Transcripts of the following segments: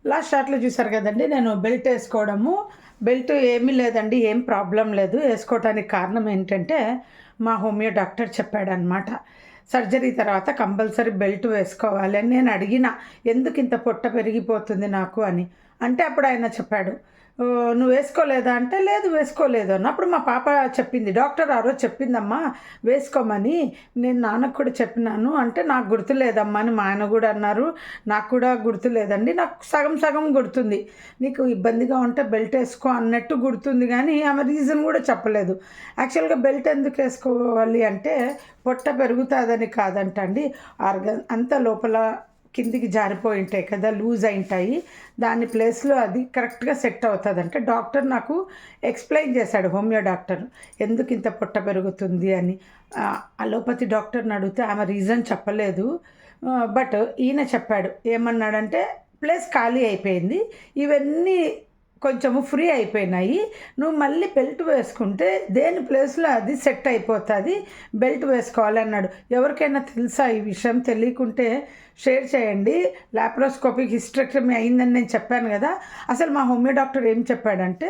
Last షార్ట్‌లో చూసారు కదండీ! నేను బెల్ట్ ఏసుకోవడము. బెల్ట్ ఏమీ లేదండి. ఏం ప్రాబ్లమ్ లేదు. ఏసుకోవటానికి కారణం ఏంటంటే, మా హోమియో డాక్టర్ చెప్పాడనమాట. సర్జరీ తర్వాత కంపల్సరీ బెల్ట్ వేసుకోవాలి అని నేను అడిగిన. ఎందుకింత పొట్ట పెరిగిపోతుంది నాకు అని. అంటే అప్పుడు ఆయన చెప్పాడు. "నువ్వు వేసుకోలేదా?" అంటే, "లేదు వేసుకోలేదు" అన్నా. అప్పుడు మా పాప చెప్పింది, "డాక్టర్ ఆ రోజు చెప్పిందమ్మా వేసుకోమని. నేను నాన్నకు కూడా చెప్పినాను." అంటే, "నాకు గుర్తులేదమ్మా" అని మా ఆయన కూడా అన్నారు. నాకు కూడా గుర్తులేదండి. నాకు సగం సగం గుర్తుంది. "నీకు ఇబ్బందిగా ఉంటే బెల్ట్ ఏసుకో" అన్నట్టు గుర్తుంది గానీ, ఆమె రీజన్ కూడా చెప్పలేదు. యాక్చువల్‌గా బెల్ట్ ఎందుకు ఏసుకోవాలి అంటే, పొట్ట పెరుగుతాదని కాదంటండి. అంతా లోపల కిందికి జారిపోయి ఉంటాయి కదా! లూజ్ అయింటాయి. దాని ప్లేస్‌లో అది కరెక్ట్‌గా సెట్ అవుతదంట. డాక్టర్ నాకు ఎక్స్‌ప్లెయిన్ చేశాడు హోమియో డాక్టర్. ఎందుకింత పొట్ట పెరుగుతుంది అని. అలోపతి డాక్టర్‌ని అడిగితే ఆమె రీజన్ చెప్పలేదు. బట్ ఈయన చెప్పాడు. ఏమన్నాడంటే, ప్లేస్ ఖాళీ అయిపోయింది. ఇవన్నీ కొంచెము ఫ్రీ అయిపోయినాయి. నువ్వు మళ్ళీ బెల్ట్ వేసుకుంటే దేని ప్లేస్‌లో అది సెట్ అయిపోతది. బెల్ట్ వేసుకోవాలి అన్నాడు. ఎవరికైనా తెలుసా ఈ విషయం? తెలియకుంటే షేర్ చేయండి. లాప్రోస్కోపిక్ హిస్టెక్టమీ అయిందని నేను చెప్పాను గదా! అసలు మా హోమియో డాక్టర్ ఏం చెప్పాడంటే,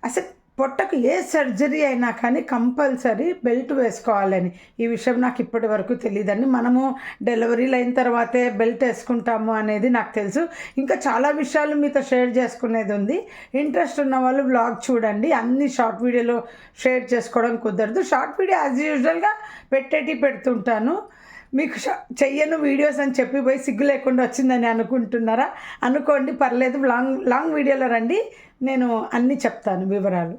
అసలు పొట్టకు ఏ సర్జరీ అయినా కానీ కంపల్సరీ బెల్ట్ వేసుకోవాలని. ఈ విషయం నాకు ఇప్పటి వరకు తెలీదండి. మనము డెలివరీలు అయిన తర్వాతే బెల్ట్ వేసుకుంటాము అనేది నాకు తెలుసు. ఇంకా చాలా విషయాలు మీతో షేర్ చేసుకునేది ఉంది. ఇంట్రెస్ట్ ఉన్న వాళ్ళు వ్లాగ్ చూడండి. అన్ని షార్ట్ వీడియోలో షేర్ చేసుకోవడం కుదరదు. షార్ట్ వీడియో యాజ్ యూజువల్‌గా పెడుతుంటాను. మీకు చెయ్యను వీడియోస్ అని చెప్పి పోయి సిగ్గు లేకుండా వచ్చిందని అనుకుంటున్నారా? అనుకోండి, పర్లేదు. లాంగ్ వీడియోలో రండి. నేను అన్నీ చెప్తాను వివరాలు.